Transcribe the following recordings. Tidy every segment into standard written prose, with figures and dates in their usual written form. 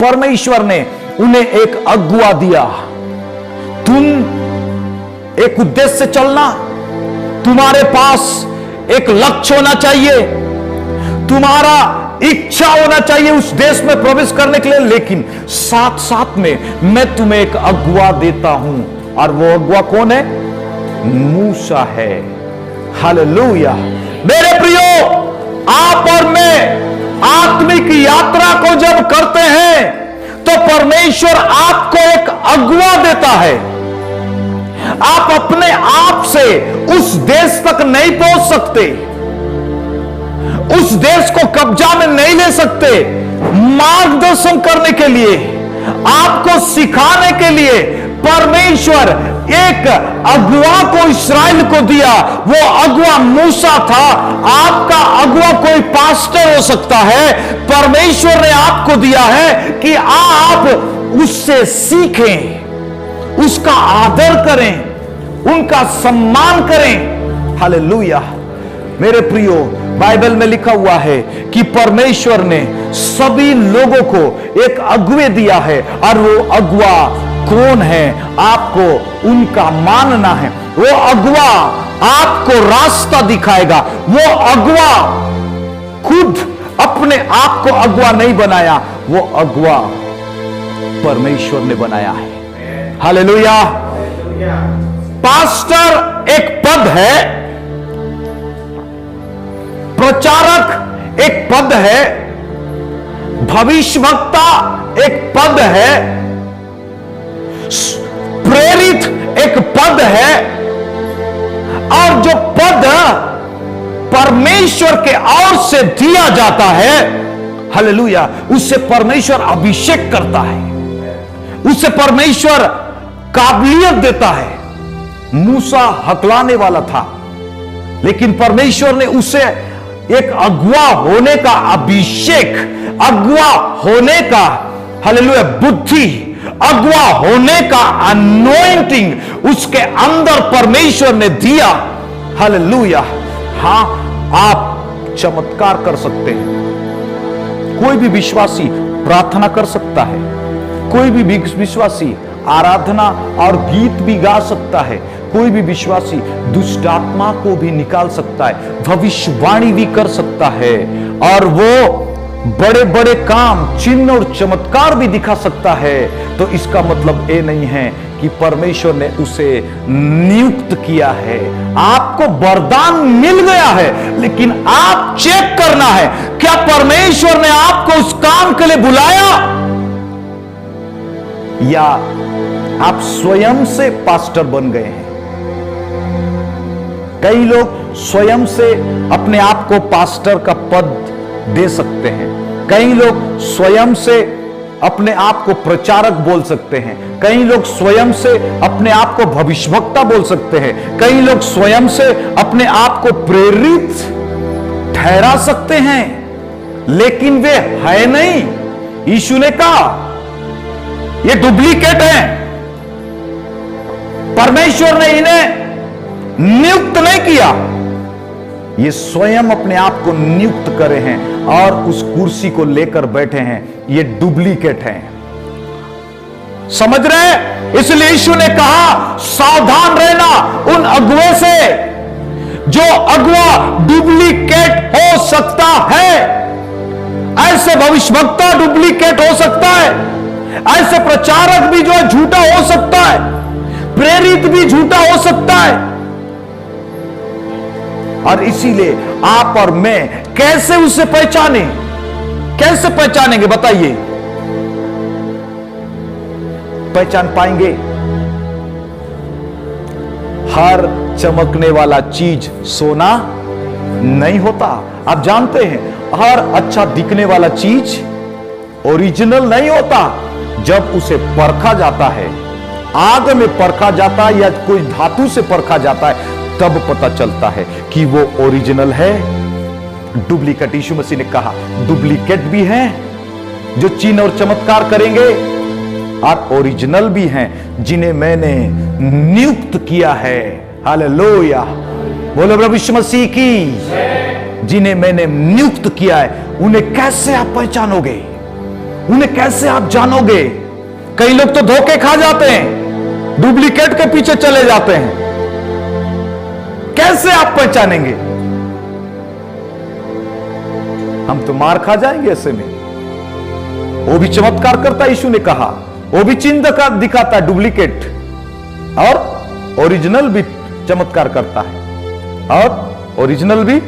परमेश्वर ने उन्हें एक अगुआ दिया। तुम एक उद्देश्य से चलना, तुम्हारे पास एक लक्ष्य होना चाहिए, तुम्हारा इच्छा होना चाहिए उस देश में प्रवेश करने के लिए, लेकिन साथ साथ में मैं तुम्हें एक अगुआ देता हूं, और वो अगुआ कौन है? मूसा है। हालेलुया। मेरे प्रियो, आप और मैं आत्मिक यात्रा को जब करते हैं तो परमेश्वर आपको एक अगुआ देता है। आप अपने आप से उस देश तक नहीं पहुंच सकते, उस देश को कब्जा में नहीं ले सकते। मार्गदर्शन करने के लिए, आपको सिखाने के लिए परमेश्वर एक अगुआ को इस्राएल को दिया। वो अगुआ मूसा था। आपका अगुआ कोई पास्टर हो सकता है। परमेश्वर ने आपको दिया है कि आप उससे सीखें, उसका आदर करें, उनका सम्मान करें। हालेलुया। मेरे प्रियो, बाइबल में लिखा हुआ है कि परमेश्वर ने सभी लोगों को एक अगुए दिया है, और वो अगुआ कौन है? आपको उनका मानना है। वो अगुआ आपको रास्ता दिखाएगा। वो अगुआ खुद अपने आप को अगुआ नहीं बनाया, वो अगुआ परमेश्वर ने बनाया है। हालेलुया। पास्टर एक पद है, प्रचारक एक पद है, भविष्यवक्ता एक पद है, प्रेरित एक पद है, और जो पद परमेश्वर के ओर से दिया जाता है, हालेलुया, उससे परमेश्वर अभिषेक करता है, उससे परमेश्वर काबिलियत देता है। मूसा हकलाने वाला था, लेकिन परमेश्वर ने उसे एक अगुआ होने का अभिषेक, अगुआ होने का, हालेलुया, बुद्धि, अगुआ होने का अनॉइंटिंग उसके अंदर परमेश्वर ने दिया। हालेलुया। हां, आप चमत्कार कर सकते हैं। कोई भी विश्वासी प्रार्थना कर सकता है, कोई भी विश्वासी आराधना और गीत भी गा सकता है, कोई भी विश्वासी दुष्ट आत्मा को भी निकाल सकता है, भविष्यवाणी भी कर सकता है, और वो बड़े बड़े काम, चिन्ह और चमत्कार भी दिखा सकता है। तो इसका मतलब ये नहीं है कि परमेश्वर ने उसे नियुक्त किया है। आपको वरदान मिल गया है, लेकिन आप चेक करना है, क्या परमेश्वर ने आपको उस काम के लिए बुलाया, या आप स्वयं से पास्टर बन गए हैं। कई लोग स्वयं से अपने आप को पास्टर का पद दे सकते हैं, कई लोग स्वयं से अपने आप को प्रचारक बोल सकते हैं, कई लोग स्वयं से अपने आप को भविष्यवक्ता बोल सकते हैं, कई लोग स्वयं से अपने आप को प्रेरित ठहरा सकते हैं, लेकिन वे है नहीं। यीशु ने कहा ये डुप्लीकेट हैं, परमेश्वर ने इन्हें नियुक्त नहीं किया, ये स्वयं अपने आप को नियुक्त करे हैं और उस कुर्सी को लेकर बैठे हैं। ये डुप्लीकेट हैं, समझ रहे हैं? इसलिए यीशु ने कहा सावधान रहना उन अगुए से, जो अगुआ डुप्लीकेट हो सकता है। ऐसे भविष्यवक्ता डुप्लीकेट हो सकता है, ऐसे प्रचारक भी जो है झूठा हो सकता है, प्रेरित भी झूठा हो सकता है। और इसीलिए आप और मैं कैसे उसे पहचाने, कैसे पहचानेंगे बताइए? पहचान पाएंगे, हर चमकने वाला चीज सोना नहीं होता। आप जानते हैं, हर अच्छा दिखने वाला चीज ओरिजिनल नहीं होता। जब उसे परखा जाता है, आग में परखा जाता है या कोई धातु से परखा जाता है, तब पता चलता है कि वो ओरिजिनल है। डुप्लीकेट, यीशु मसीह ने कहा डुप्लीकेट भी हैं जो चिन्ह और चमत्कार करेंगे, और ओरिजिनल भी हैं जिन्हें मैंने नियुक्त किया है। हालेलुया, बोलो प्रभु यीशु मसीह की। जिन्हें मैंने नियुक्त किया है, उन्हें कैसे आप पहचानोगे? उन्हें कैसे आप जानोगे? कई लोग तो धोखे खा जाते हैं, डुप्लीकेट के पीछे चले जाते हैं। कैसे आप पहचानेंगे? हम तो मार खा जाएंगे ऐसे में। वो भी चमत्कार करता है, यीशु ने कहा, वो भी चिन्ह दिखाता है, डुप्लीकेट और ओरिजिनल भी चमत्कार करता है, और ओरिजिनल भी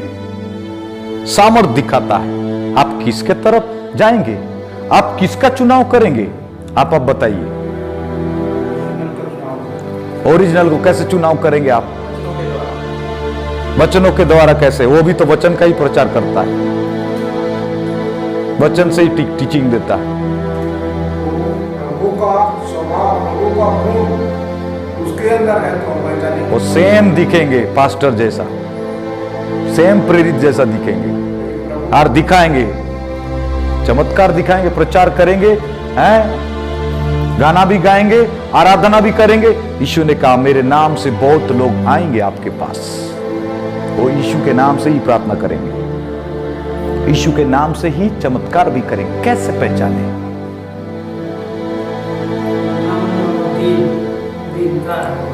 सामर्थ दिखाता है। आप किसके तरफ जाएंगे? आप किसका चुनाव करेंगे? आप बताइए। ओरिजिनल को कैसे चुनाव करेंगे आप? वचनों के द्वारा। कैसे? वो भी तो वचन का ही प्रचार करता है, वचन से ही टीचिंग देता है। उसके अंदर है तो पहचानेंगे। वो सेम दिखेंगे, पास्टर जैसा, सेम प्रेरित जैसा दिखेंगे, और दिखाएंगे, चमत्कार दिखाएंगे, प्रचार करेंगे, हैं, गाना भी गाएंगे, आराधना भी करेंगे। यीशु ने कहा, मेरे नाम से बहुत लोग आएंगे आपके पास। वो यीशु के नाम से ही प्रार्थना करेंगे, यीशु के नाम से ही चमत्कार भी करेंगे। कैसे पहचाने?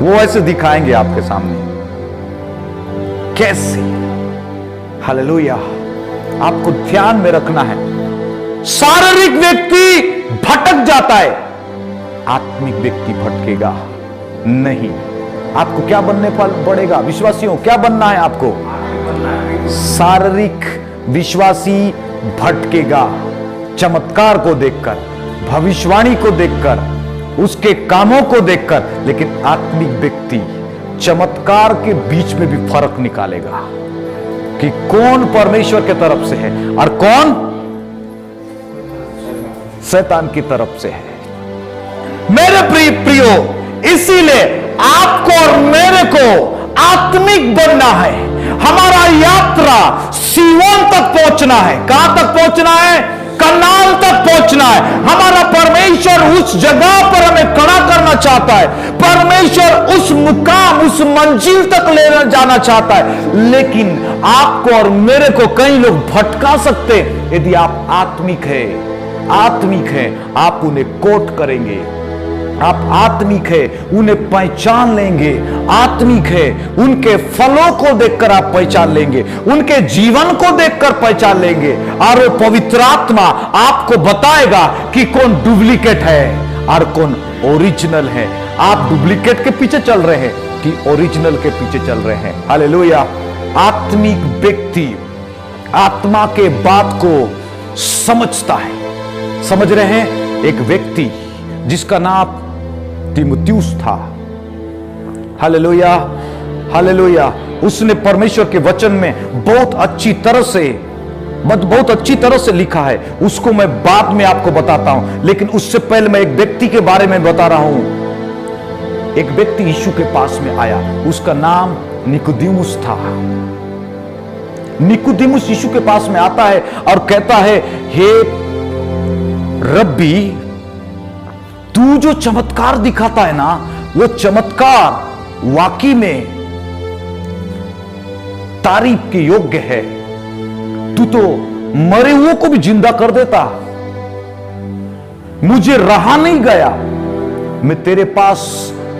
वो ऐसे दिखाएंगे आपके सामने। कैसे? हालेलुया। आपको ध्यान में रखना है, शारीरिक व्यक्ति भटक जाता है, आत्मिक व्यक्ति भटकेगा नहीं। आपको क्या बनने पड़ेगा? विश्वासियों, क्या बनना है आपको? शारीरिक विश्वासी भटकेगा चमत्कार को देखकर, भविष्यवाणी को देखकर, उसके कामों को देखकर, लेकिन आत्मिक व्यक्ति चमत्कार के बीच में भी फर्क निकालेगा कि कौन परमेश्वर के तरफ से है और कौन शैतान की तरफ से है। मेरे प्रियो, इसीलिए आपको और मेरे को आत्मिक बनना है। हमारा यात्रा सीवन तक पहुंचना है। कहां तक पहुंचना है? कनान तक पहुंचना है। हमारा परमेश्वर उस जगह पर हमें खड़ा करना चाहता है। परमेश्वर उस मुकाम, उस मंजिल तक ले जाना चाहता है। लेकिन आपको और मेरे को कई लोग भटका सकते हैं। यदि आप आत्मिक है, आप उन्हें कोट करेंगे, आप आत्मिक है, उन्हें पहचान लेंगे। आत्मिक है, उनके फलों को देखकर आप पहचान लेंगे, उनके जीवन को देखकर पहचान लेंगे, और वो पवित्र आत्मा आपको बताएगा कि कौन डुप्लीकेट है और कौन ओरिजिनल है। आप डुप्लीकेट के पीछे चल रहे हैं कि ओरिजिनल के पीछे चल रहे हैं? हालेलुया। आत्मिक व्यक्ति आत्मा के बात को समझता है। समझ रहे हैं? एक व्यक्ति जिसका नाम तीमुथियुस था, हालेलुया, हालेलुया, उसने परमेश्वर के वचन में बहुत अच्छी तरह से लिखा है। उसको मैं बाद में आपको बताता हूं, लेकिन उससे पहले मैं एक व्यक्ति के बारे में बता रहा हूं। एक व्यक्ति यीशु के पास में आया, उसका नाम निकोदेमुस था। निकोदेमुस यीशु के पास में आता है और कहता है, हे रब्बी, तू जो चमत्कार दिखाता है ना, वो चमत्कार वाकई में तारीफ के योग्य है। तू तो मरे हुए को भी जिंदा कर देता। मुझे रहा नहीं गया, मैं तेरे पास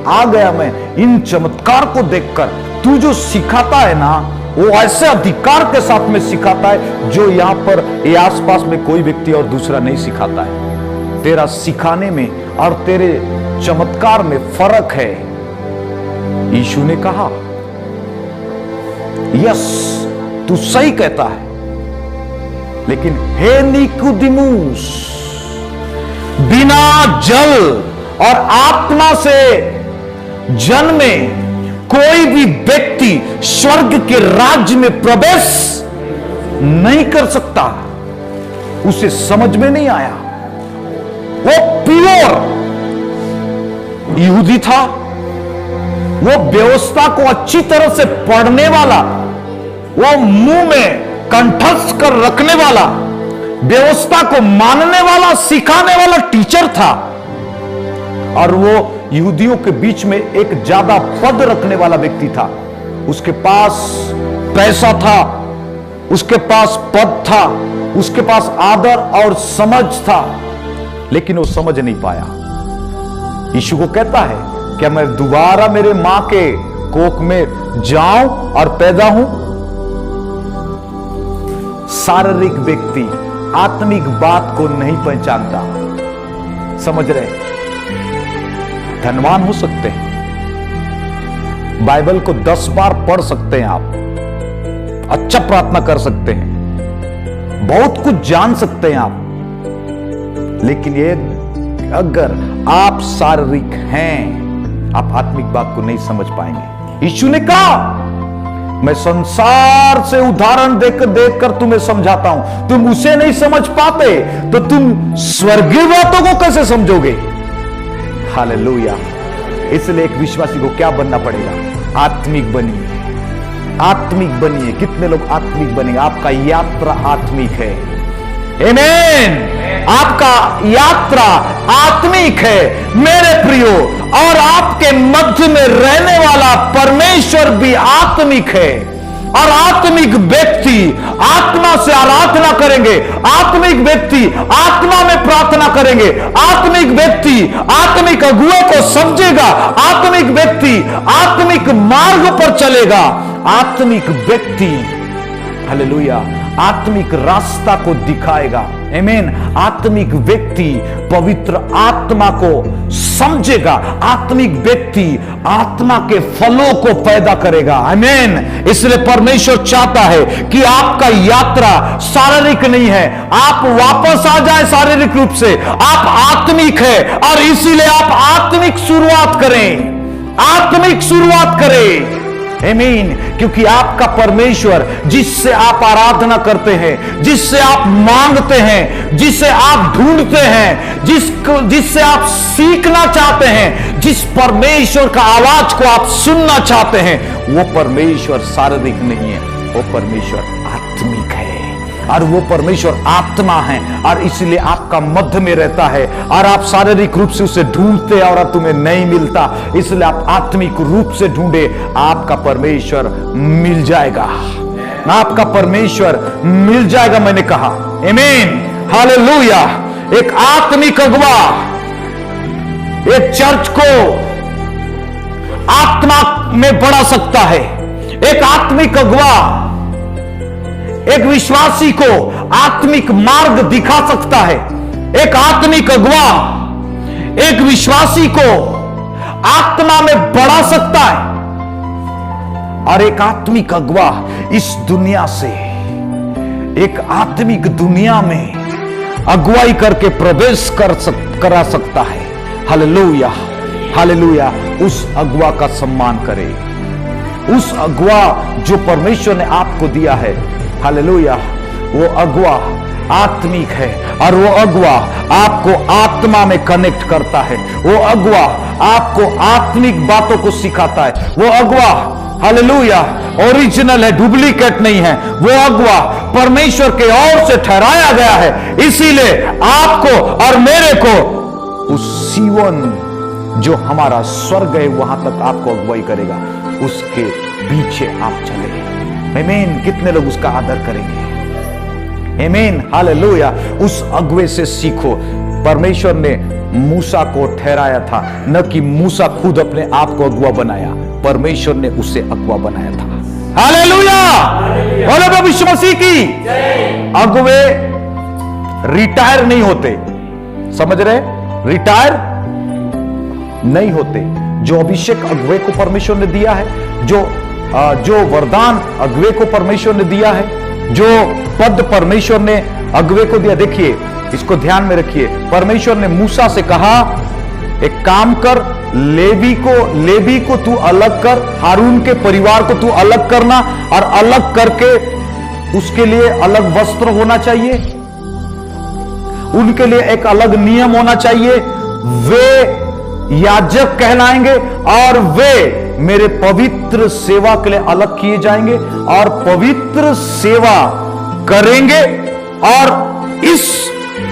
आ गया। मैं इन चमत्कार को देखकर तू जो सिखाता है ना, वो ऐसे अधिकार के साथ में सिखाता है जो यहां पर ये आसपास में कोई व्यक्ति और दूसरा नहीं सिखाता है। तेरा सिखाने में और तेरे चमत्कार में फर्क है। यीशु ने कहा, यस, तू सही कहता है, लेकिन हे निकोदेमुस, बिना जल और आत्मा से जन्मे कोई भी व्यक्ति स्वर्ग के राज्य में प्रवेश नहीं कर सकता। उसे समझ में नहीं आया। वो प्योर यहूदी था, वो व्यवस्था को अच्छी तरह से पढ़ने वाला, वो मुंह में कंठस्थ कर रखने वाला, व्यवस्था को मानने वाला, सिखाने वाला टीचर था। और वो यहूदियों के बीच में एक ज्यादा पद रखने वाला व्यक्ति था। उसके पास पैसा था, उसके पास पद था, उसके पास आदर और समझ था, लेकिन वो समझ नहीं पाया। यीशु को कहता है, क्या मैं दोबारा मेरे मां के कोख में जाऊं और पैदा हूं? शारीरिक व्यक्ति आत्मिक बात को नहीं पहचानता। समझ रहे? धनवान हो सकते हैं, बाइबल को 10 बार पढ़ सकते हैं आप, अच्छा प्रार्थना कर सकते हैं, बहुत कुछ जान सकते हैं आप, लेकिन ये अगर आप शारीरिक हैं, आप आत्मिक बात को नहीं समझ पाएंगे। यीशु ने कहा, मैं संसार से उदाहरण देखकर तुम्हें समझाता हूं, तुम उसे नहीं समझ पाते तो तुम स्वर्गीय बातों को कैसे समझोगे? हालेलुया। इसलिए एक विश्वासी को क्या बनना पड़ेगा? आत्मिक बनिए, आत्मिक बनिए। कितने लोग आत्मिक बनेंगे? आपका यात्रा आत्मिक है। आमीन। आपका यात्रा आत्मिक है मेरे प्रियो, और आपके मध्य में रहने वाला परमेश्वर भी आत्मिक है। और आत्मिक व्यक्ति आत्मा से आराधना करेंगे, आत्मिक व्यक्ति आत्मा में प्रार्थना करेंगे, आत्मिक व्यक्ति आत्मिक अगुए को समझेगा, आत्मिक व्यक्ति आत्मिक मार्ग पर चलेगा, आत्मिक व्यक्ति हालेलुया आत्मिक रास्ता को दिखाएगा। आमीन। आत्मिक व्यक्ति पवित्र आत्मा को समझेगा, आत्मिक व्यक्ति आत्मा के फलों को पैदा करेगा। आमीन। इसलिए परमेश्वर चाहता है कि आपका यात्रा शारीरिक नहीं है, आप वापस आ जाए शारीरिक रूप से, आप आत्मिक है, और इसीलिए आप आत्मिक शुरुआत करें, आत्मिक शुरुआत करें। आमीन। क्योंकि आपका परमेश्वर जिससे आप आराधना करते हैं, जिससे आप मांगते हैं, जिसे आप ढूंढते हैं, जिससे आप सीखना चाहते हैं, जिस परमेश्वर का आवाज को आप सुनना चाहते हैं, वो परमेश्वर शारीरिक नहीं है, वो परमेश्वर आत्मिक है, और वो परमेश्वर आत्मा है, और इसलिए आपका मध्य में रहता है, और आप शारीरिक रूप से उसे ढूंढते हैं और अब तुम्हें नहीं मिलता, इसलिए आप आत्मिक रूप से ढूंढे, आपका परमेश्वर मिल जाएगा, आपका परमेश्वर मिल जाएगा। मैंने कहा आमीन। हालेलुया। एक आत्मिक अगुवा एक चर्च को आत्मा में बढ़ा सकता है, एक आत्मिक अगुवा एक विश्वासी को आत्मिक मार्ग दिखा सकता है, एक आत्मिक अगुवा एक विश्वासी को आत्मा में बढ़ा सकता है, और एक आत्मिक अगुवा इस दुनिया से एक आत्मिक दुनिया में अगुवाई करके प्रवेश करा सकता है। Hallelujah, hallelujah. उस अगुवा का सम्मान करें, उस अगुवा जो परमेश्वर ने आपको दिया है। हालेलुया। वो अगुवा आत्मिक है, और वो अगुवा आपको आत्मा में कनेक्ट करता है, वो अगुवा आपको आत्मिक बातों को सिखाता है, वो अगुवा हालेलुया ओरिजिनल है, डुप्लीकेट नहीं है, वो अगुवा परमेश्वर के ओर से ठहराया गया है। इसीलिए आपको और मेरे को उस सीवन जो हमारा स्वर्ग है वहां तक आपको अगुवाई करेगा, उसके पीछे आप चले। आमीन। कितने लोग उसका आदर करेंगे? आमीन। हालेलुया। उस अगुवे से सीखो। परमेश्वर ने मूसा को ठहराया था, न कि मूसा खुद अपने आप को अगुवा बनाया, परमेश्वर ने उसे अगुवा बनाया था। हालेलुया। बोलो प्रभु यीशु मसीह की। अगुवे रिटायर नहीं होते, समझ रहे? रिटायर नहीं होते। जो अभिषेक अगुवे को परमेश्वर ने दिया है, जो वरदान अगुवे को परमेश्वर ने दिया है, जो पद परमेश्वर ने अगुवे को दिया, देखिए इसको ध्यान में रखिए। परमेश्वर ने मूसा से कहा, एक काम कर, लेवी को तू अलग कर, हारून के परिवार को तू अलग करना, और अलग करके उसके लिए अलग वस्त्र होना चाहिए, उनके लिए एक अलग नियम होना चाहिए, वे याजक कहलाएंगे, और वे मेरे पवित्र सेवा के लिए अलग किए जाएंगे और पवित्र सेवा करेंगे, और इस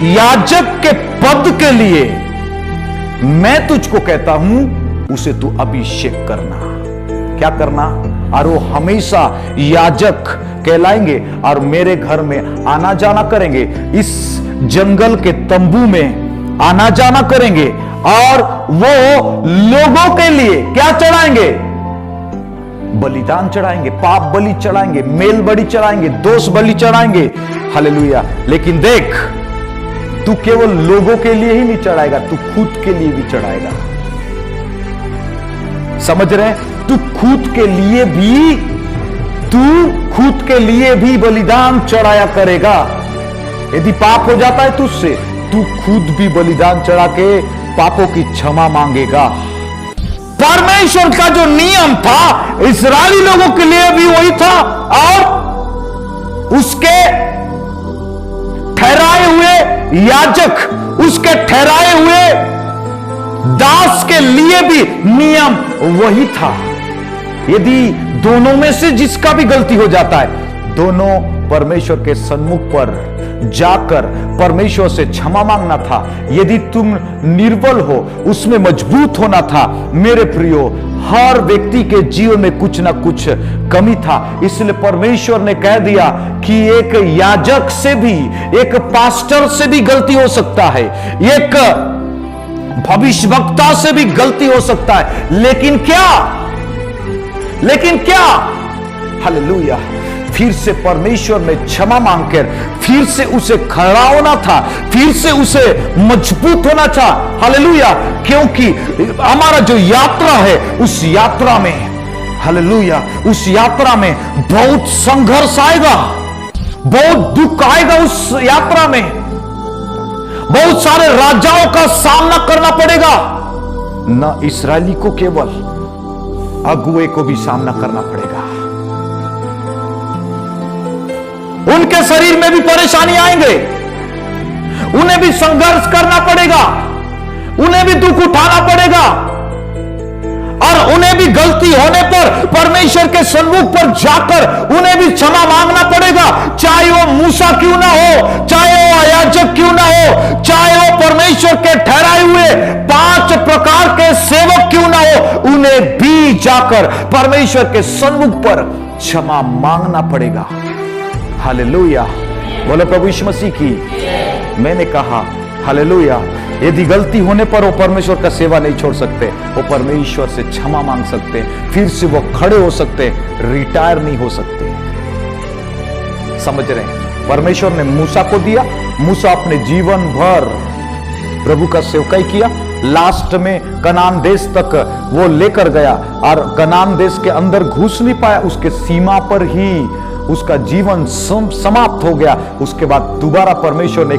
याजक के पद के लिए मैं तुझको कहता हूं, उसे तू अभिषेक करना। क्या करना? और वो हमेशा याजक कहलाएंगे और मेरे घर में आना जाना करेंगे। इस जंगल के तंबू में आना जाना करेंगे और वो लोगों के लिए क्या चढ़ाएंगे? बलिदान चढ़ाएंगे, पाप बलि चढ़ाएंगे, मेल बलि चढ़ाएंगे, दोष बलि चढ़ाएंगे। हालेलुया। लेकिन देख, तू केवल लोगों के लिए ही नहीं चढ़ाएगा, तू खुद के लिए भी चढ़ाएगा। समझ रहे? तू खुद के लिए भी बलिदान चढ़ाया करेगा। यदि पाप हो जाता है तुझसे, तू खुद भी बलिदान चढ़ा के पापों की क्षमा मांगेगा। परमेश्वर का जो नियम था इस्राएली लोगों के लिए भी वही था, और उसके ठहराए हुए याजक, उसके ठहराए हुए दास के लिए भी नियम वही था। यदि दोनों में से जिसका भी गलती हो जाता है, दोनों परमेश्वर के सन्मुख पर जाकर परमेश्वर से क्षमा मांगना था। यदि तुम निर्बल हो, उसमें मजबूत होना था। मेरे प्रियो, हर व्यक्ति के जीवन में कुछ ना कुछ कमी था, इसलिए परमेश्वर ने कह दिया कि एक याजक से भी, एक पास्टर से भी गलती हो सकता है, एक भविष्यवक्ता से भी गलती हो सकता है, लेकिन क्या? हालेलुया। फिर से परमेश्वर में क्षमा मांगकर फिर से उसे खड़ा होना था, फिर से उसे मजबूत होना था। हालेलुया। क्योंकि हमारा जो यात्रा है, उस यात्रा में, हालेलुया, उस यात्रा में बहुत संघर्ष आएगा, बहुत दुख आएगा। उस यात्रा में बहुत सारे राजाओं का सामना करना पड़ेगा। न इस्राएली को केवल, अगुए को भी सामना करना पड़ेगा। उनके शरीर में भी परेशानी आएंगे, उन्हें भी संघर्ष करना पड़ेगा, उन्हें भी दुख उठाना पड़ेगा, और उन्हें भी गलती होने पर परमेश्वर के सन्मुख पर जाकर उन्हें भी क्षमा मांगना पड़ेगा। चाहे वो मूसा क्यों ना हो, चाहे वो याजक क्यों ना हो, चाहे वो परमेश्वर के ठहराए हुए 5 प्रकार के सेवक क्यों ना हो, उन्हें भी जाकर परमेश्वर के सन्मुख पर क्षमा मांगना पड़ेगा। हालेलुया। बोलो प्रभु यीशु मसीह की। मैंने कहा हालेलुया, यदि गलती होने पर वो परमेश्वर का सेवा नहीं छोड़ सकते, वो परमेश्वर से क्षमा मांग सकते, फिर से वो खड़े हो सकते, रिटायर नहीं हो सकते। समझ रहे हैं? परमेश्वर ने मूसा को दिया, मूसा अपने जीवन भर प्रभु का सेवकाई किया, लास्ट में कनान देश तक वो लेकर गया, और कनान देश के अंदर घुस नहीं पाया, उसके सीमा पर ही उसका जीवन समाप्त हो गया। उसके बाद दोबारा परमेश्वर ने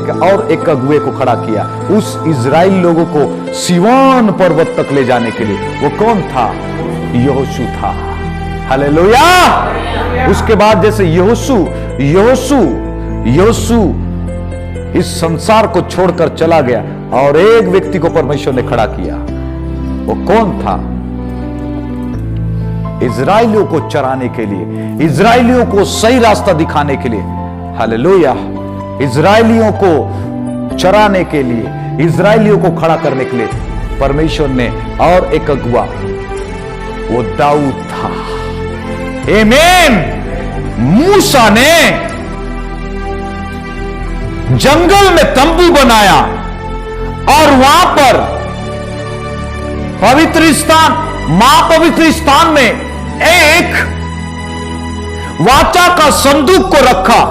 एक अगुए को खड़ा किया, उस इजराइल लोगों को सिय्योन पर्वत तक ले जाने के लिए। वो कौन था? यहोशू था। हालेलुया। उसके बाद जैसे यहोशू इस संसार को छोड़कर चला गया, और एक व्यक्ति को परमेश्वर ने खड़ा किया। वो कौन था? इजराइलियों को चराने के लिए, इजराइलियों को सही रास्ता दिखाने के लिए। हालेलुया। इजराइलियों को चराने के लिए, इजराइलियों को खड़ा करने के लिए परमेश्वर ने और एक अगुआ, वो दाऊद था। आमीन। मूसा ने जंगल में तंबू बनाया, और वहां पर पवित्र स्थान, महापवित्र स्थान में एक वाचा का संदूक को रखा,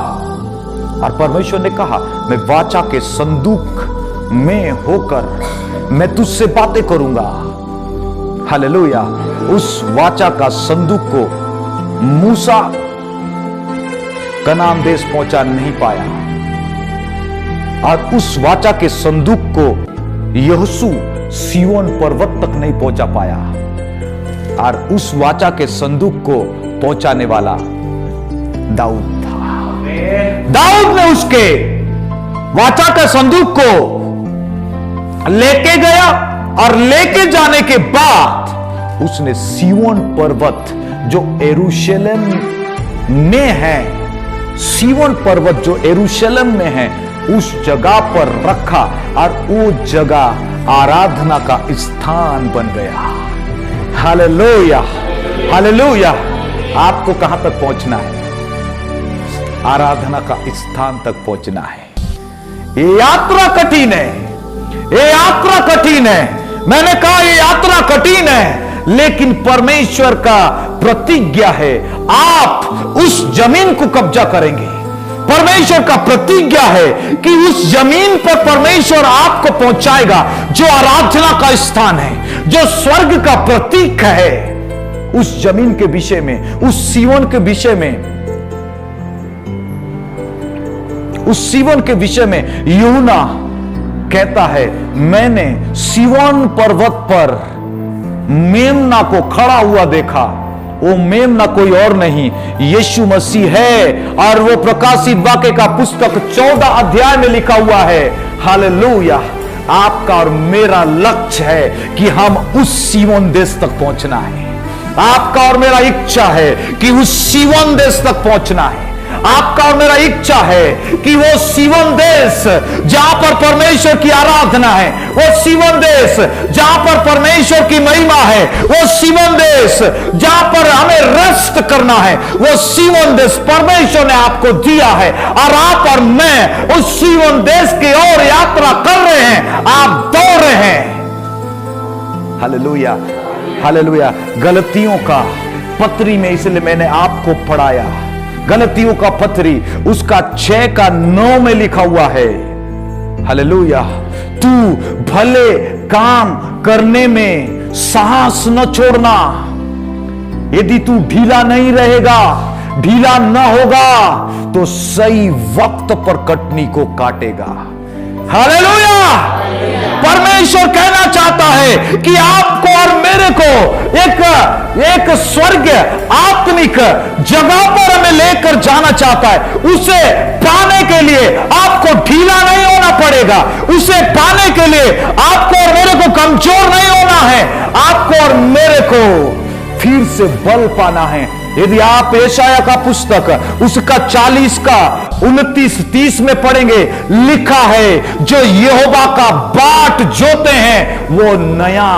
और परमेश्वर ने कहा, मैं वाचा के संदूक में होकर मैं तुझसे बातें करूंगा। हालेलुया। उस वाचा का संदूक को मूसा कनान देश पहुंचा नहीं पाया, और उस वाचा के संदूक को यहोशू सिय्योन पर्वत तक नहीं पहुंचा पाया, और उस वाचा के संदूक को पहुंचाने वाला दाऊद था। दाऊद ने उसके वाचा का संदूक को लेके गया, और लेके जाने के बाद उसने सिय्योन पर्वत जो यरूशलेम में है, सिय्योन पर्वत जो यरूशलेम में है, उस जगह पर रखा, और वो जगह आराधना का स्थान बन गया। हालेलुया। हालेलुया। आपको कहां तक पहुंचना है? आराधना का स्थान तक पहुंचना है। ये यात्रा कठिन है, ये यात्रा कठिन है, मैंने कहा ये यात्रा कठिन है, लेकिन परमेश्वर का प्रतिज्ञा है आप उस जमीन को कब्जा करेंगे। परमेश्वर का प्रतिज्ञा है कि उस जमीन पर परमेश्वर आपको पहुंचाएगा जो आराधना का स्थान है, जो स्वर्ग का प्रतीक है। उस जमीन के विषय में, उस सीवन के विषय में, उस सीवन के विषय में यूहन्ना कहता है, मैंने सीवन पर्वत पर मेमना को खड़ा हुआ देखा। वो मेमना कोई और नहीं, यीशु मसीह है। और वो प्रकाशित वाक्य का पुस्तक 14 अध्याय में लिखा हुआ है। हालेलुया। आपका और मेरा लक्ष्य है कि हम उस सीवन देश तक पहुंचना है। आपका और मेरा इच्छा है कि उस सीवन देश तक पहुंचना है। आपका और मेरा इच्छा है कि वो सीवन देश जहां पर परमेश्वर की आराधना है, वो सीवन देश जहां पर परमेश्वर की महिमा है, वो सीवन देश जहां पर हमें रेस्ट करना है, वो सीवन देश परमेश्वर ने आपको दिया है। और आप और मैं उस सीवन देश की ओर यात्रा कर रहे हैं, आप दौड़ रहे हैं। Hallelujah, hallelujah. गलतियों का पत्री में इसलिए मैंने आपको पढ़ाया। गलतियों का पत्री उसका 6 का 9 में लिखा हुआ है। हालेलुया। तू भले काम करने में साहस न छोड़ना। यदि तू ढीला नहीं रहेगा, ढीला न होगा, तो सही वक्त पर कटनी को काटेगा। हालेलुया। परमेश्वर कहना चाहता है कि आपको और मेरे को एक स्वर्ग आत्मिक जगह पर हमें लेकर जाना चाहता है। उसे पाने के लिए आपको ढीला नहीं होना पड़ेगा। उसे पाने के लिए आपको और मेरे को कमजोर नहीं होना है। आपको और मेरे को फिर से बल पाना है। यदि आप यशाया का पुस्तक उसका 40 का 29-30 में पढ़ेंगे, लिखा है जो यहोवा का बाट जोते हैं वो नया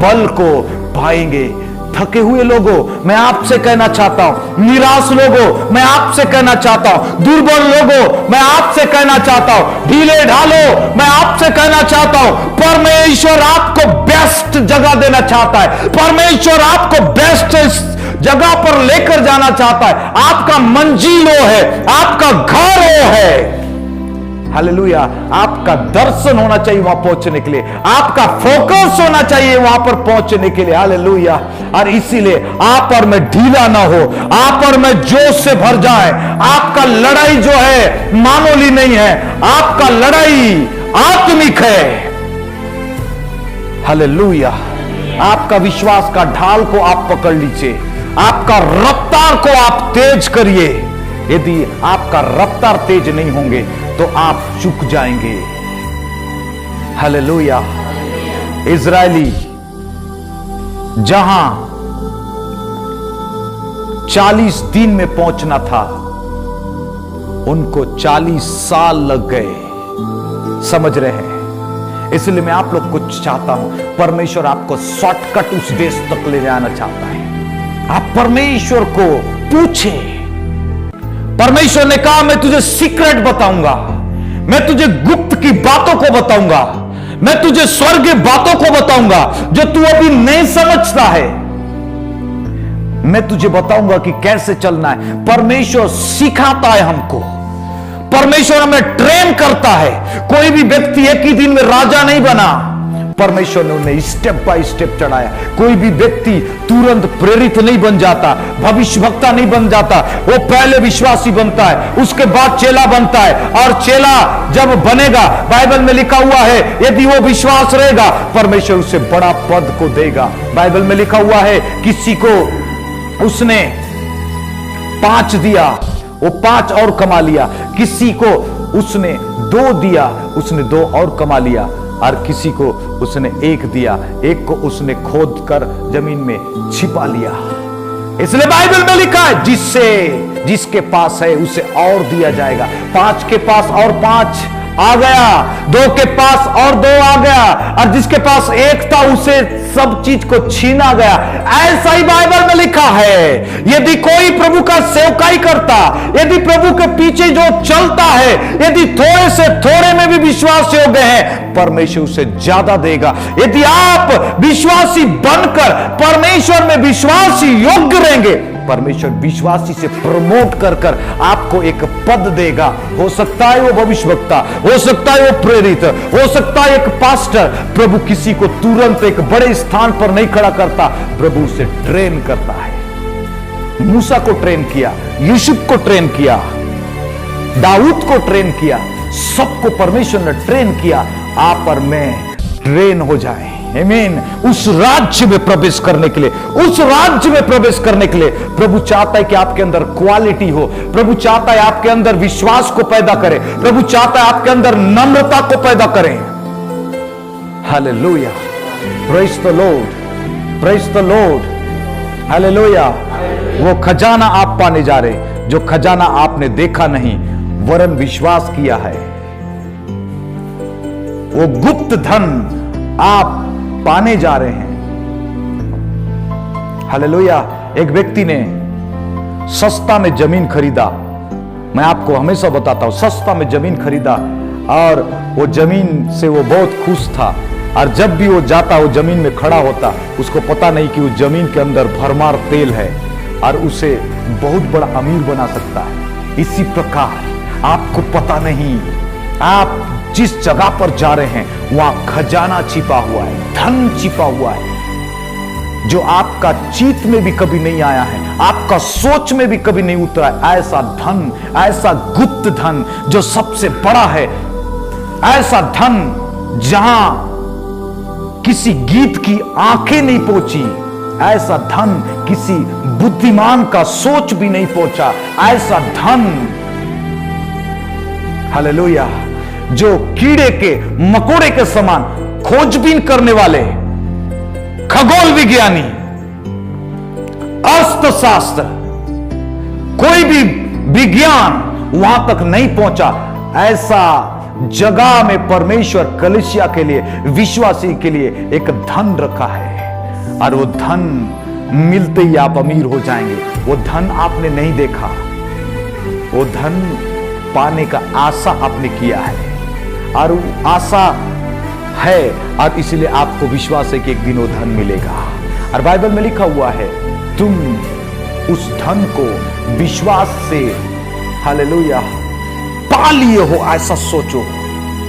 बल को पाएंगे। थके हुए लोगों, मैं आपसे कहना चाहता हूं, निराश लोगों, मैं आपसे कहना चाहता हूं, दुर्बल लोगों, मैं आपसे कहना चाहता हूं, ढीले ढालो, मैं आपसे कहना चाहता हूं, परमेश्वर आपको बेस्ट जगह देना चाहता है। परमेश्वर आपको बेस्ट जगह पर लेकर जाना चाहता है। आपका मंजिल वो है, आपका घर वो है। हालेलुया। आपका दर्शन होना चाहिए वहां पहुंचने के लिए, आपका फोकस होना चाहिए वहां पर पहुंचने के लिए। हालेलुया। और इसीलिए आप और मैं ढीला ना हो, आप और मैं जोश से भर जाए। आपका लड़ाई जो है मामूली नहीं है, आपका लड़ाई आत्मिक है। हालेलुया। आपका विश्वास का ढाल को आप पकड़ लीजिए, आपका रफ्तार को आप तेज करिए। यदि आपका रफ्तार तेज नहीं होंगे तो आप चूक जाएंगे। हालेलुया। इजरायली जहां 40 दिन में पहुंचना था, उनको 40 साल लग गए। समझ रहे हैं? इसलिए मैं आप लोग को चाहता हूं, परमेश्वर आपको शॉर्टकट उस देश तक ले जाना चाहता है। आप परमेश्वर को पूछे। परमेश्वर ने कहा मैं तुझे सीक्रेट बताऊंगा, मैं तुझे गुप्त की बातों को बताऊंगा, मैं तुझे स्वर्गीय बातों को बताऊंगा जो तू अभी नहीं समझता है। मैं तुझे बताऊंगा कि कैसे चलना है। परमेश्वर सिखाता है हमको, परमेश्वर हमें ट्रेन करता है। कोई भी व्यक्ति एक ही दिन में राजा नहीं बना, परमेश्वर ने उन्हें स्टेप बाय स्टेप चढ़ाया। कोई भी व्यक्ति तुरंत प्रेरित नहीं बन जाता, भविष्यवक्ता नहीं बन जाता। वो पहले विश्वासी बनता है, उसके बाद चेला बनता है। और चेला जब बनेगा, बाइबल में लिखा हुआ है, यदि वो विश्वास रहेगा, परमेश्वर उसे बड़ा पद को देगा। बाइबल में लिखा हुआ है, किसी को उसने 5 दिया, वो 5 और कमा लिया। किसी को उसने 2 दिया, उसने 2 और कमा लिया। और किसी को उसने 1 दिया, 1 को उसने खोद कर जमीन में छिपा लिया। इसलिए बाइबल में लिखा है, जिसके पास है उसे और दिया जाएगा। 5 के पास और 5, आ गया, दो के पास और दो आ गया, और जिसके पास एक था उसे सब चीज को छीना गया। ऐसा ही बाइबल में लिखा है। यदि कोई प्रभु का सेवकाई करता, यदि प्रभु के पीछे जो चलता है, यदि थोड़े से थोड़े में भी विश्वास योग्य है, परमेश्वर उसे ज्यादा देगा। यदि आप विश्वासी बनकर परमेश्वर में विश्वासी योग्य रहेंगे, परमेश्वर विश्वासी से प्रमोट कर कर आपको एक पद देगा। हो सकता है वो भविष्यवक्ता, हो सकता है वो प्रेरित, हो सकता है एक पास्टर। प्रभु किसी को तुरंत एक बड़े स्थान पर नहीं खड़ा करता, प्रभु उसे ट्रेन करता है। मूसा को ट्रेन किया, यूसुफ को ट्रेन किया, दाऊद को ट्रेन किया, सबको परमेश्वर ने ट्रेन किया। आप और मैं ट्रेन हो जाए, आमीन। उस राज्य में प्रवेश करने के लिए, उस राज्य में प्रवेश करने के लिए प्रभु चाहता है कि आपके अंदर क्वालिटी हो। प्रभु चाहता है आपके अंदर विश्वास को पैदा करे। प्रभु चाहता है आपके अंदर नम्रता को पैदा करें। Hallelujah, praise the Lord, praise the Lord, hallelujah. वो खजाना आप पाने जा रहे, जो खजाना आपने देखा नहीं वरन विश्वास किया है। वो गुप्त धन आप पाने जा रहे हैं। हालेलुया। एक व्यक्ति ने सस्ता में जमीन खरीदा। मैं आपको हमेशा बताता हूं, सस्ता में जमीन खरीदा, और वो जमीन से वो बहुत खुश था। और जब भी वो जाता, वो जमीन में खड़ा होता, उसको पता नहीं कि वो जमीन के अंदर भरमार तेल है और उसे बहुत बड़ा अमीर बना सकता है। इसी प्रकार आपको पता नहीं, आप जिस जगह पर जा रहे हैं वहां खजाना छिपा हुआ है, धन छिपा हुआ है, जो आपका चित में भी कभी नहीं आया है, आपका सोच में भी कभी नहीं उतरा है। ऐसा धन, ऐसा गुप्त धन जो सबसे बड़ा है, ऐसा धन जहां किसी गीत की आंखें नहीं पहुंची, ऐसा धन किसी बुद्धिमान का सोच भी नहीं पहुंचा, ऐसा धन, हालेलुया, जो कीड़े के मकोड़े के समान खोजबीन करने वाले खगोल विज्ञानी, अस्त्र शास्त्र, कोई भी विज्ञान वहां तक नहीं पहुंचा, ऐसा जगह में परमेश्वर कलीसिया के लिए, विश्वासी के लिए एक धन रखा है। और वो धन मिलते ही आप अमीर हो जाएंगे। वो धन आपने नहीं देखा, वो धन पाने का आशा आपने किया है, और वो आशा है, और इसलिए आपको विश्वास है कि एक दिन वो धन मिलेगा। और बाइबल में लिखा हुआ है, तुम उस धन को विश्वास से, हालेलुया, पा लिए हो, ऐसा सोचो।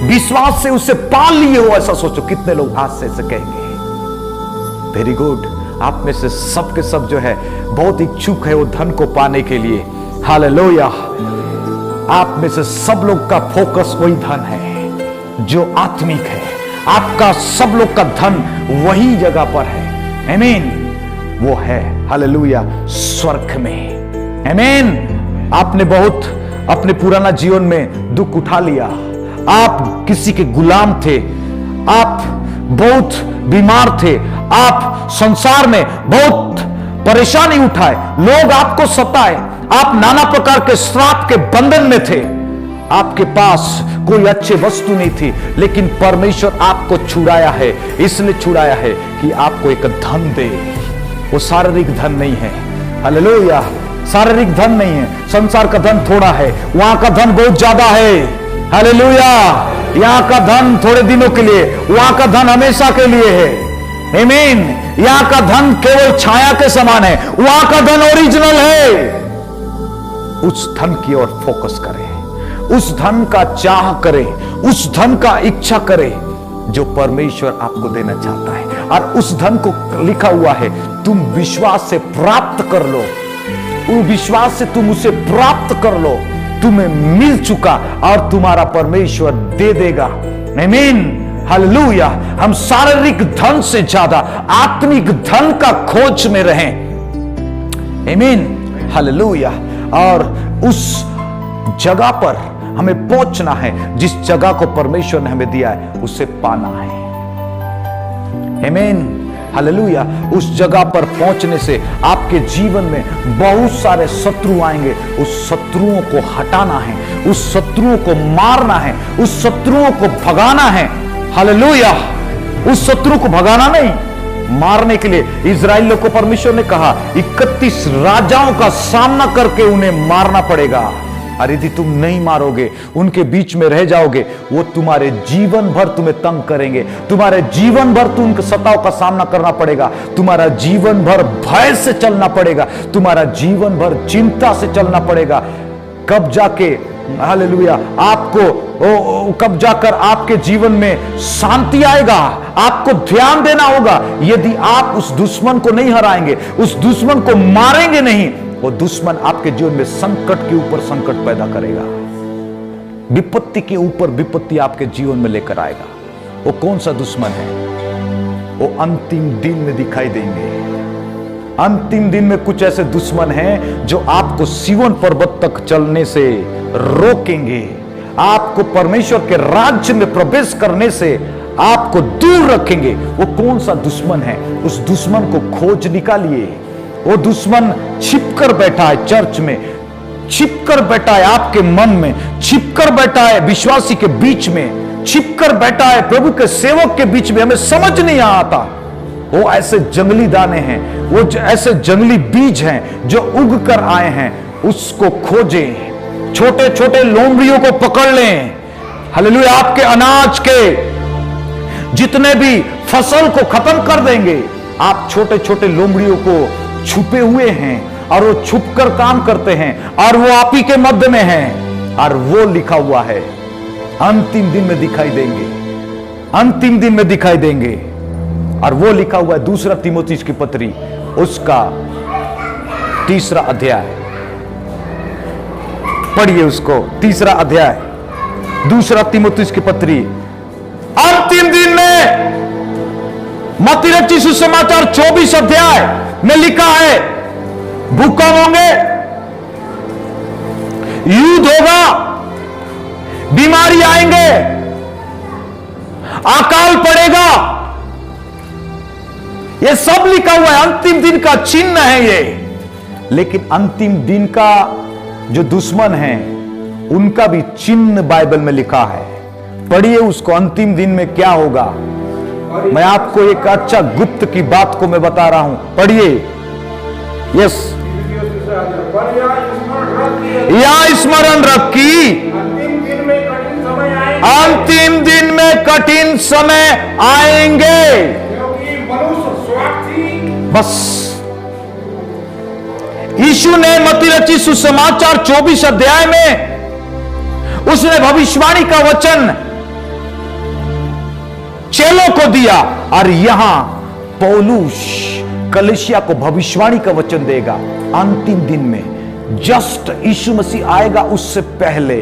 विश्वास से उसे पा लिए हो, ऐसा सोचो। कितने लोग आज से ऐसे कहेंगे? Very good. आप में से सब के सब जो है बहुत इच्छुक है वो धन को पाने के लिए। हालेलुया। आप में से सब लोग का फोकस वही धन है जो आत्मिक है। आपका सब लोग का धन वही जगह पर है, आमीन। वो है, हालेलुया, स्वर्ग में, आमीन। आपने बहुत अपने पुराना जीवन में दुख उठा लिया, आप किसी के गुलाम थे, आप बहुत बीमार थे, आप संसार में बहुत परेशानी उठाए, लोग आपको सताए, आप नाना प्रकार के श्राप के बंधन में थे, आपके पास कोई अच्छी वस्तु नहीं थी, लेकिन परमेश्वर आपको छुड़ाया है। इसलिए छुड़ाया है कि आपको एक धन दे। वो शारीरिक धन नहीं है, हालेलुया, शारीरिक धन नहीं है। संसार का धन थोड़ा है, वहां का धन बहुत ज्यादा है, हालेलुया। यहां का धन थोड़े दिनों के लिए, वहां का धन हमेशा के लिए है, आमीन। यहां का धन केवल छाया के समान है, वहां का धन ओरिजिनल है। उस धन की ओर फोकस करें, उस धन का चाह करें, उस धन का इच्छा करें जो परमेश्वर आपको देना चाहता है। और उस धन को लिखा हुआ है, तुम विश्वास से प्राप्त कर लो, वो विश्वास से तुम उसे प्राप्त कर लो, तुम्हें मिल चुका और तुम्हारा परमेश्वर दे देगा, आमीन, हालेलुया। हम शारीरिक धन से ज्यादा आत्मिक धन का खोज में रहें, आमीन, हालेलुया। और उस जगह पर हमें पहुंचना है, जिस जगह को परमेश्वर ने हमें दिया है, उसे पाना है, आमीन, हालेलुया। उस जगह पर पहुंचने से आपके जीवन में बहुत सारे शत्रु आएंगे। उस शत्रुओं को हटाना है, उस शत्रुओं को मारना है, उस शत्रुओं को भगाना है। हालेलुया। उस शत्रु को भगाना नहीं, मारने के लिए इजराइलियों को परमेश्वर ने कहा 31 राजाओं का सामना करके उन्हें मारना पड़ेगा। और यदि तुम नहीं मारोगे, उनके बीच में रह जाओगे, वो तुम्हारे जीवन भर तुम्हें तंग करेंगे, तुम्हारे जीवन भर तुम उनके सताव का सामना करना पड़ेगा, तुम्हारा जीवन भर भय से चलना पड़ेगा, तुम्हारा जीवन भर चिंता से चलना पड़ेगा। कब जाके हालेलुया आपको कब जाकर आपके जीवन में शांति आएगा? आपको ध्यान देना होगा। यदि आप उस दुश्मन को नहीं हराएंगे, उस दुश्मन को मारेंगे नहीं, वो दुश्मन आपके जीवन में संकट के ऊपर संकट पैदा करेगा, विपत्ति के ऊपर विपत्ति आपके जीवन में लेकर आएगा। वो कौन सा दुश्मन है? वो अंतिम दिन में दिखाई देंगे। अंतिम दिन में कुछ ऐसे दुश्मन हैं जो आपको सिय्योन पर्वत तक चलने से रोकेंगे, आपको परमेश्वर के राज्य में प्रवेश करने से आपको दूर रखेंगे। वो कौन सा दुश्मन है? उस दुश्मन को खोज निकालिए। वो दुश्मन छिपकर बैठा है चर्च में, छिपकर बैठा है आपके मन में, छिपकर बैठा है विश्वासी के बीच में, छिपकर बैठा है प्रभु के सेवक के बीच में। हमें समझ नहीं आता। वो ऐसे जंगली दाने हैं, वो ऐसे जंगली बीज हैं जो उग कर आए हैं। उसको खोजें, छोटे छोटे लोमड़ियों को पकड़ लें। हालेलुया। आपके अनाज के जितने भी फसल को खत्म कर देंगे। आप छोटे छोटे लोमड़ियों को छुपे हुए हैं और वो छुपकर काम करते हैं और वो आप ही के मध्य में हैं। और वो लिखा हुआ है अंतिम दिन में दिखाई देंगे, अंतिम दिन में दिखाई देंगे। और वो लिखा हुआ है 2 तीमुथियुस की पत्री उसका 3 अध्याय। पढ़िए उसको, 3 अध्याय 2 तीमुथियुस की पत्री। अंतिम दिन में मत्ती रचित सुसमाचार 24 अध्याय में लिखा है भूकंप होंगे, युद्ध होगा, बीमारी आएंगे, अकाल पड़ेगा। ये सब लिखा हुआ है। अंतिम दिन का चिन्ह है ये। लेकिन अंतिम दिन का जो दुश्मन है उनका भी चिन्ह बाइबल में लिखा है। पढ़िए उसको, अंतिम दिन में क्या होगा। मैं आपको एक अच्छा गुप्त की बात को मैं बता रहा हूं, पढ़िए। यस, या स्मरण रखी अंतिम दिन में कठिन समय आएंगे। बस यीशु ने मत्ती रचित सुसमाचार 24 अध्याय में उसने भविष्यवाणी का वचन चेलों को दिया। और यहां पौलुस कलीसिया को भविष्यवाणी का वचन देगा। अंतिम दिन में जस्ट यीशु मसीह आएगा उससे पहले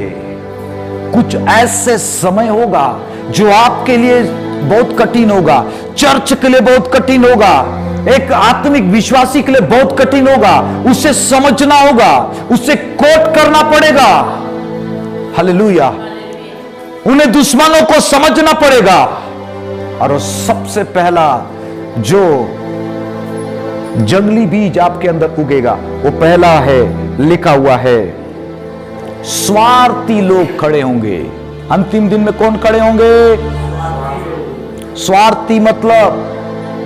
कुछ ऐसे समय होगा जो आपके लिए बहुत कठिन होगा, चर्च के लिए बहुत कठिन होगा, एक आत्मिक विश्वासी के लिए बहुत कठिन होगा। उसे समझना होगा, उसे कोट करना पड़ेगा। हालेलुया। उन्हें दुश्मनों को समझना पड़ेगा। और वो सबसे पहला जो जंगली बीज आपके अंदर उगेगा वो पहला है, लिखा हुआ है, स्वार्थी लोग खड़े होंगे। अंतिम दिन में कौन खड़े होंगे? स्वार्थी मतलब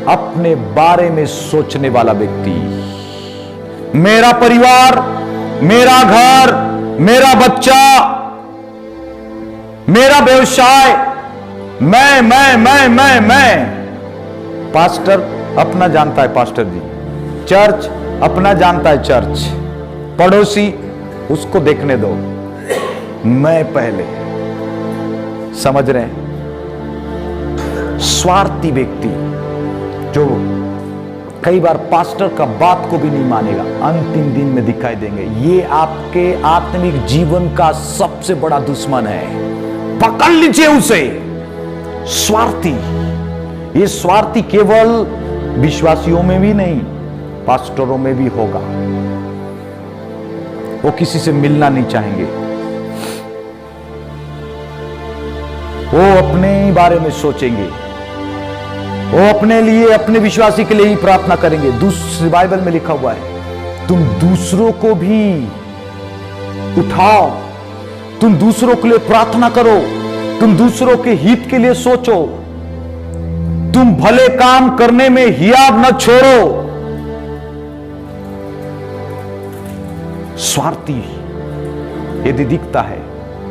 अपने बारे में सोचने वाला व्यक्ति। मेरा परिवार, मेरा घर, मेरा बच्चा, मेरा व्यवसाय, मैं। पास्टर अपना जानता है, पास्टर जी। चर्च अपना जानता है, चर्च। पड़ोसी उसको देखने दो, मैं पहले। समझ रहे हैं? स्वार्थी व्यक्ति जो कई बार पास्टर का बात को भी नहीं मानेगा, अंतिम दिन में दिखाई देंगे। ये आपके आत्मिक जीवन का सबसे बड़ा दुश्मन है। पकड़ लीजिए उसे। स्वार्थी, ये स्वार्थी केवल विश्वासियों में भी नहीं, पास्टरों में भी होगा। वो किसी से मिलना नहीं चाहेंगे, वो अपने बारे में सोचेंगे। वो अपने लिए, अपने विश्वासी के लिए ही प्रार्थना करेंगे। दूसरी बाइबल में लिखा हुआ है, तुम दूसरों को भी उठाओ, तुम दूसरों के लिए प्रार्थना करो, तुम दूसरों के हित के लिए सोचो, तुम भले काम करने में हियाब न छोड़ो। स्वार्थी यदि दिखता है,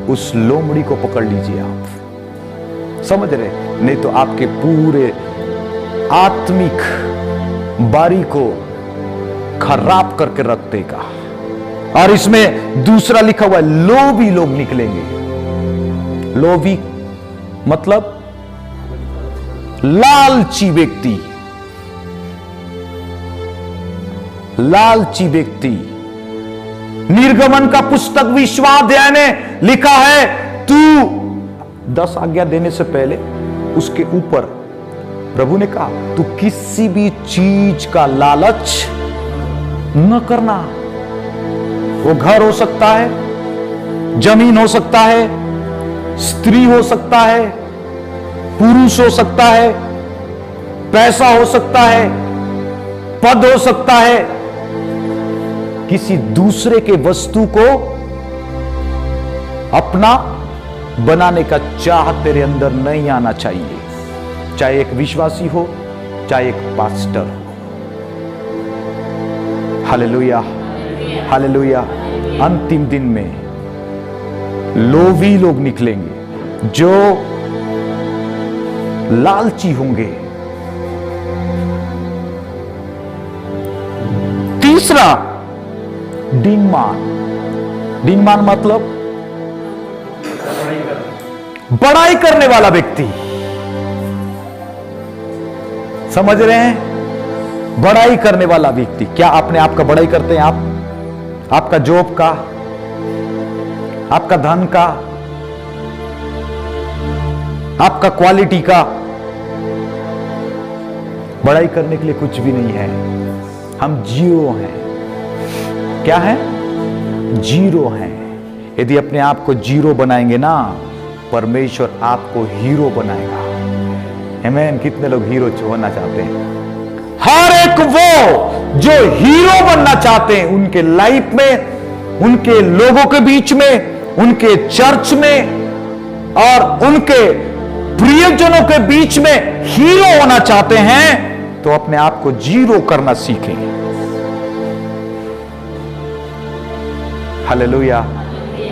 उस लोमड़ी को पकड़ लीजिए। आप समझ रहे? नहीं तो आपके पूरे आत्मिक बारी को खराब करके रख देगा। और इसमें दूसरा लिखा हुआ है, लोभी लोग निकलेंगे। लोभी मतलब लालची व्यक्ति, लालची व्यक्ति। निर्गमन का पुस्तक विश्वाध्याय ने लिखा है, तू 10 आज्ञा देने से पहले उसके ऊपर प्रभु ने कहा, तू किसी भी चीज का लालच न करना। वो घर हो सकता है, जमीन हो सकता है, स्त्री हो सकता है, पुरुष हो सकता है, पैसा हो सकता है, पद हो सकता है। किसी दूसरे के वस्तु को अपना बनाने का चाह तेरे अंदर नहीं आना चाहिए, चाहे एक विश्वासी हो, चाहे एक पास्टर हो। Hallelujah, hallelujah. अंतिम दिन में लोभी लोग निकलेंगे, जो लालची होंगे। तीसरा, डिंगमान। डिंगमान मतलब बड़ाई करने वाला व्यक्ति। समझ रहे हैं? बड़ाई करने वाला व्यक्ति। क्या अपने आप का बड़ाई करते हैं आप? आपका जॉब का, आपका धन का, आपका क्वालिटी का। बड़ाई करने के लिए कुछ भी नहीं है। हम जीरो हैं। क्या है? जीरो हैं। यदि अपने आप को जीरो बनाएंगे ना, परमेश्वर आपको हीरो बनाएगा। आमीन। कितने लोग हीरो होना चाहते हैं? हर एक वो जो हीरो बनना चाहते हैं, उनके लाइफ में, उनके लोगों के बीच में, उनके चर्च में और उनके प्रियजनों के बीच में हीरो होना चाहते हैं, तो अपने आप को जीरो करना सीखें। Hallelujah,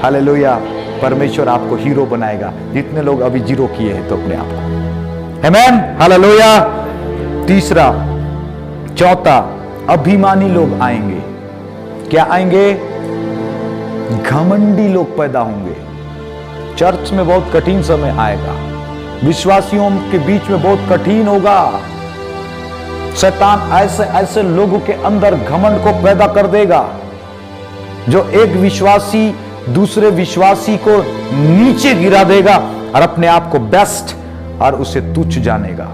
hallelujah. परमेश्वर आपको हीरो बनाएगा। जितने लोग अभी जीरो किए हैं तो अपने आप को। आमीन, हालेलुया। तीसरा, चौथा, अभिमानी लोग आएंगे। क्या आएंगे? घमंडी लोग पैदा होंगे। चर्च में बहुत कठिन समय आएगा, विश्वासियों के बीच में बहुत कठिन होगा। शैतान ऐसे ऐसे लोगों के अंदर घमंड को पैदा कर देगा, जो एक विश्वासी दूसरे विश्वासी को नीचे गिरा देगा और अपने आप को बेस्ट और उसे तुच्छ जानेगा।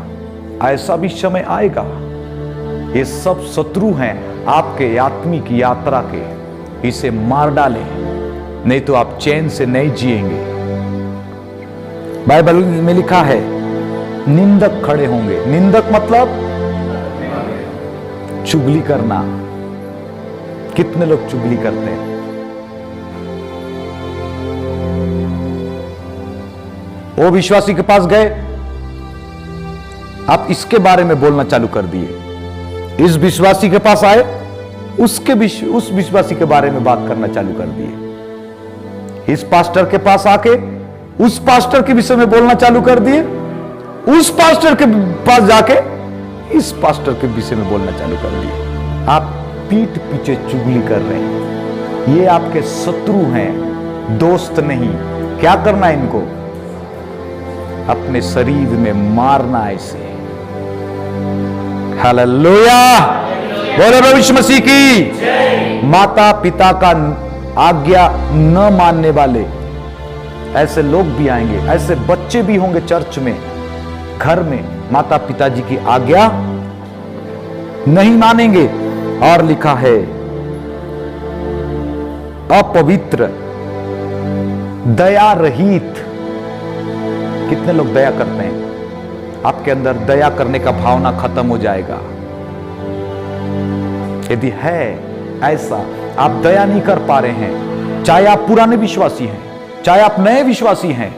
ऐसा भी समय आएगा। ये सब शत्रु हैं आपके आत्मिक यात्रा के। इसे मार डालें, नहीं तो आप चैन से नहीं जिएंगे। बाइबल में लिखा है, निंदक खड़े होंगे। निंदक मतलब चुगली करना। कितने लोग चुगली करते हैं? वो विश्वासी के पास गए, आप इसके बारे में बोलना चालू कर दिए। इस विश्वासी के पास आए, उस विश्वासी के बारे में बात करना चालू कर दिए। इस पास्टर के पास आके उस पास्टर के विषय में बोलना चालू कर दिए। उस पास्टर के पास जाके इस पास्टर के विषय में बोलना चालू कर दिए। आप पीठ पीछे चुगली कर रहे हैं। ये आपके शत्रु हैं, दोस्त नहीं। क्या करना है इनको? अपने शरीर में मारना ऐसे। हालेलुया, बोलो प्रभु यीशु मसीह की। माता पिता का आज्ञा न मानने वाले ऐसे लोग भी आएंगे। ऐसे बच्चे भी होंगे चर्च में, घर में, माता पिताजी की आज्ञा नहीं मानेंगे। और लिखा है, अपवित्र, दया रहित। कितने लोग दया करते हैं? आपके अंदर दया करने का भावना खत्म हो जाएगा। यदि है ऐसा, आप दया नहीं कर पा रहे हैं, चाहे आप पुराने विश्वासी हैं, चाहे आप नए विश्वासी हैं,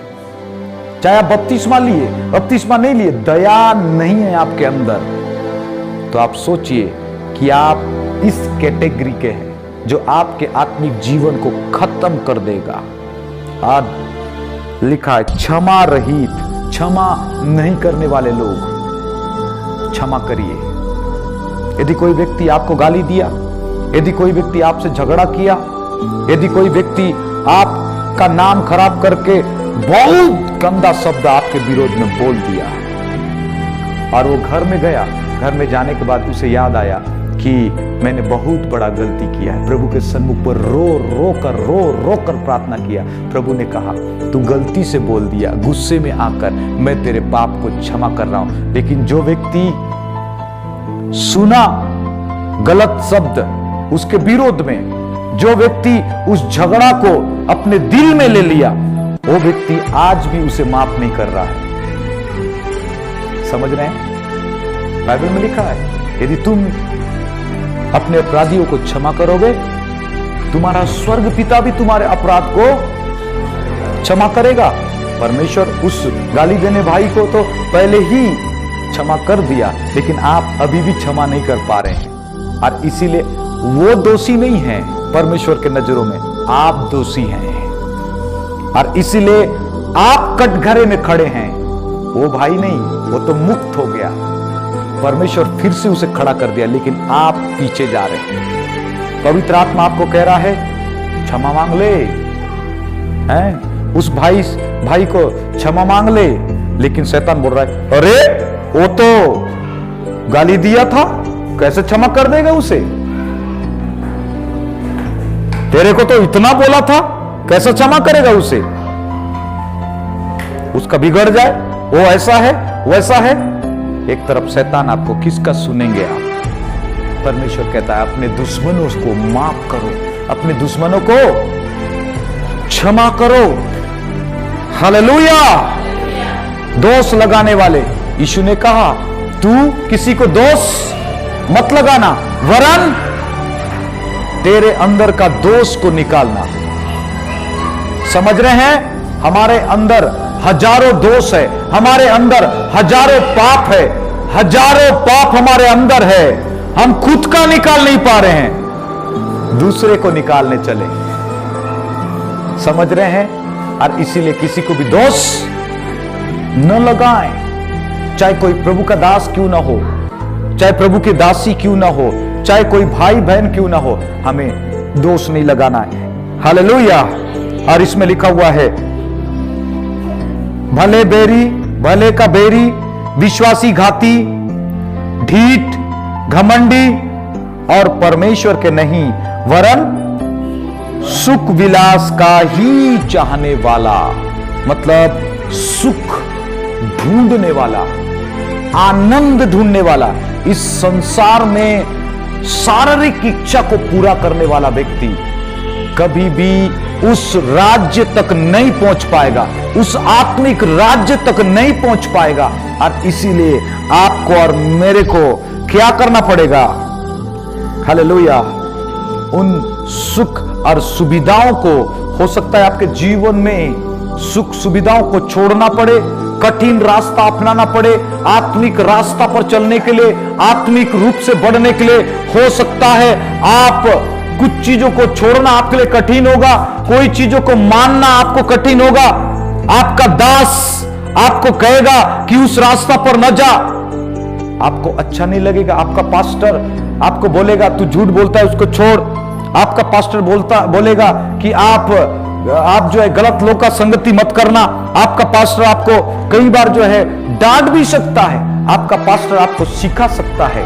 चाहे आप बपतिस्मा लिए, बपतिस्मा नहीं लिए, दया नहीं है आपके अंदर, तो आप सोचिए कि आप इस कैटेगरी के हैं जो आपके आत्मिक जीवन को खत्म कर देगा। आज लिखा है क्षमा रहित, क्षमा नहीं करने वाले लोग क्षमा करिए। यदि कोई व्यक्ति आपको गाली दिया, यदि कोई व्यक्ति आपसे झगड़ा किया, यदि कोई व्यक्ति आपका नाम खराब करके बहुत गंदा शब्द आपके विरोध में बोल दिया और वो घर में गया, घर में जाने के बाद उसे याद आया कि मैंने बहुत बड़ा गलती किया है, प्रभु के सन्मुख पर रो रो कर प्रार्थना किया, प्रभु ने कहा तू गलती से बोल दिया, गुस्से में आकर मैं तेरे पाप को क्षमा कर रहा हूं। लेकिन जो व्यक्ति सुना गलत शब्द उसके विरोध में, जो व्यक्ति उस झगड़ा को अपने दिल में ले लिया, वो व्यक्ति आज भी उसे माफ नहीं कर रहा है। समझ रहे हैं? बाइबल में लिखा है यदि तुम अपने अपराधियों को क्षमा करोगे, तुम्हारा स्वर्ग पिता भी तुम्हारे अपराध को क्षमा करेगा। परमेश्वर उस गाली देने भाई को तो पहले ही क्षमा कर दिया, लेकिन आप अभी भी क्षमा नहीं कर पा रहे हैं और इसीलिए वो दोषी नहीं है परमेश्वर के नजरों में, आप दोषी हैं और इसीलिए आप कटघरे में खड़े हैं। वो भाई नहीं, वो तो मुक्त हो गया, परमेश्वर फिर से उसे खड़ा कर दिया, लेकिन आप पीछे जा रहे हैं। पवित्र आत्मा आपको कह रहा है क्षमा मांग ले, हैं? उस भाई को क्षमा मांग ले, लेकिन शैतान बोल रहा है अरे वो तो गाली दिया था, कैसे क्षमा कर देगा उसे, तेरे को तो इतना बोला था, कैसे क्षमा करेगा उसे, उसका बिगड़ जाए, वो ऐसा है वैसा है। एक तरफ शैतान आपको, किसका सुनेंगे आप? परमेश्वर कहता है अपने दुश्मनों को माफ करो, अपने दुश्मनों को क्षमा करो। हालेलुया। दोष लगाने वाले, यीशु ने कहा तू किसी को दोष मत लगाना, वरन तेरे अंदर का दोष को निकालना। समझ रहे हैं? हमारे अंदर हजारों दोष है, हमारे अंदर हजारों पाप है, हजारों पाप हमारे अंदर है, हम खुद का निकाल नहीं पा रहे हैं, दूसरे को निकालने चले। समझ रहे हैं? और इसीलिए किसी को भी दोष न लगाएं, चाहे कोई प्रभु का दास क्यों ना हो, चाहे प्रभु की दासी क्यों ना हो, चाहे कोई भाई बहन क्यों ना हो, हमें दोष नहीं लगाना है। हालेलुया। और इसमें लिखा हुआ है भले का बैरी, विश्वासी घाती, ढीठ, घमंडी और परमेश्वर के नहीं वरन सुख विलास का ही चाहने वाला, मतलब सुख ढूंढने वाला, आनंद ढूंढने वाला, इस संसार में शारीरिक इच्छा को पूरा करने वाला व्यक्ति कभी भी उस राज्य तक नहीं पहुंच पाएगा, उस आत्मिक राज्य तक नहीं पहुंच पाएगा। और इसीलिए आपको और मेरे को क्या करना पड़ेगा? हालेलुया। उन सुख और सुविधाओं को, हो सकता है आपके जीवन में सुख सुविधाओं को छोड़ना पड़े, कठिन रास्ता अपनाना पड़े, आत्मिक रास्ता पर चलने के लिए, आत्मिक रूप से बढ़ने के लिए हो सकता है आप कुछ चीजों को छोड़ना आपके लिए कठिन होगा, कोई चीजों को मानना आपको कठिन होगा। आपका दास आपको कहेगा कि उस रास्ता पर न जा, आपको अच्छा नहीं लगेगा। आपका पास्टर आपको बोलेगा तू झूठ बोलता है, उसको छोड़। आपका पास्टर बोलेगा कि आप जो है गलत लोग का संगति मत करना। आपका पास्टर आपको कई बार जो है डांट भी सकता है, आपका पास्टर आपको सिखा सकता है।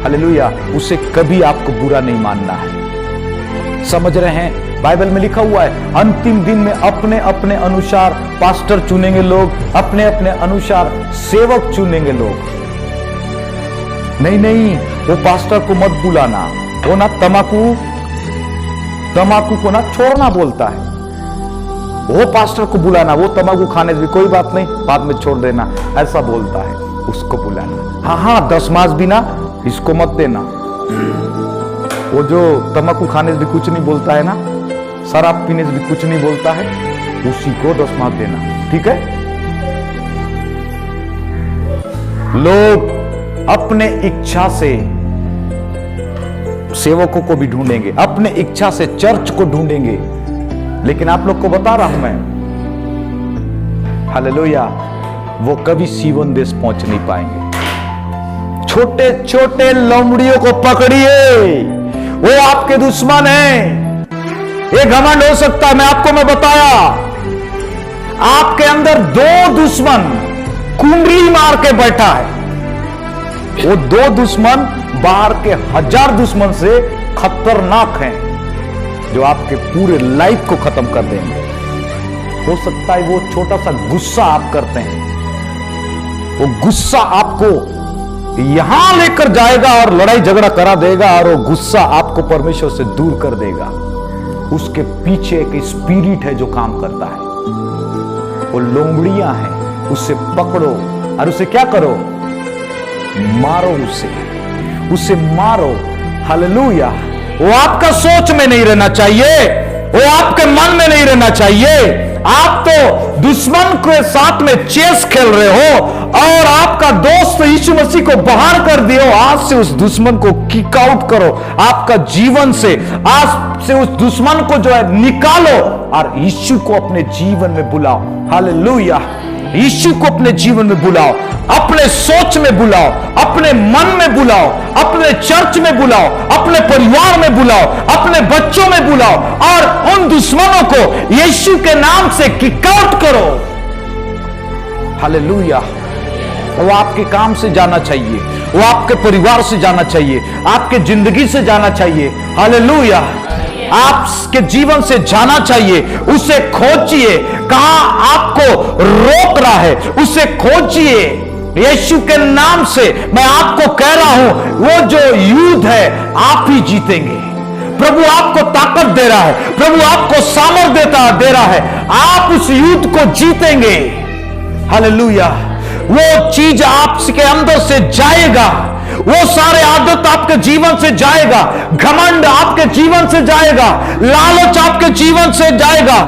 हालेलुया। उसे कभी आपको बुरा नहीं मानना है। समझ रहे हैं? बाइबल में लिखा हुआ है अंतिम दिन में अपने अपने अनुसार पास्टर चुनेंगे लोग, अपने अपने अनुसार सेवक चुनेंगे लोग। नहीं, वो पास्टर को मत बुलाना, वो ना तमाकू को ना छोड़ना बोलता है, वो पास्टर को बुलाना, वो तंबाकू खाने से भी कोई बात नहीं, बाद में छोड़ देना, ऐसा बोलता है, उसको बुलाना। हाँ हाँ 10 मास भी ना, इसको मत देना। वो जो तंबाकू खाने से भी कुछ नहीं बोलता है ना, शराब पीने से भी कुछ नहीं बोलता है, उसी को 10 मास देना, ठीक है। लोग अपने इच्छा से सेवकों को भी ढूंढेंगे, अपने इच्छा से चर्च को ढूंढेंगे, लेकिन आप लोग को बता रहा हूं मैं, हालेलुया, वो कभी सीवन देश पहुंच नहीं पाएंगे। छोटे छोटे लोमड़ियों को पकड़िए, वो आपके दुश्मन हैं। ये घमंड हो सकता है, मैं बताया, आपके अंदर 2 दुश्मन कुंडली मार के बैठा है। वो 2 दुश्मन बाहर के 1000 दुश्मन से खतरनाक हैं, जो आपके पूरे लाइफ को खत्म कर देंगे। हो सकता है वो छोटा सा गुस्सा आप करते हैं, वो गुस्सा आपको यहां लेकर जाएगा और लड़ाई झगड़ा करा देगा, और वो गुस्सा आपको परमेश्वर से दूर कर देगा। उसके पीछे एक स्पिरिट है जो काम करता है, वो लोमड़ियां हैं, उसे पकड़ो और उसे क्या करो, मारो, उसे मारो। हालेलुया। वो आपका सोच में नहीं रहना चाहिए, वो आपके मन में नहीं रहना चाहिए। आप तो दुश्मन के साथ में चेस खेल रहे हो, और आपका दोस्त यीशु मसीह को बाहर कर दियो। आज से उस दुश्मन को किक आउट करो आपका जीवन से, आज से उस दुश्मन को जो है निकालो और यीशु को अपने जीवन में बुलाओ। हालेलुया। यीशु को अपने जीवन में बुलाओ, अपने सोच में बुलाओ, अपने मन में बुलाओ, अपने चर्च में बुलाओ, अपने परिवार में बुलाओ, अपने बच्चों में बुलाओ, और उन दुश्मनों को यीशु के नाम से किक आउट करो। हालेलुया। वो आपके काम से जाना चाहिए, वो आपके परिवार से जाना चाहिए, आपके जिंदगी से जाना चाहिए। हालेलुया। आपके जीवन से जाना चाहिए, उसे खोजिए, कहां आपको रोक रहा है उसे खोजिए। यीशु के नाम से मैं आपको कह रहा हूं, वो जो युद्ध है आप ही जीतेंगे। प्रभु आपको ताकत दे रहा है, प्रभु आपको सामर्थ दे रहा है, आप उस युद्ध को जीतेंगे। हालेलुया। वो चीज आपके अंदर से जाएगा, वो सारे आदत आपके जीवन से जाएगा, घमंड आपके जीवन से जाएगा, लालच आपके जीवन से जाएगा।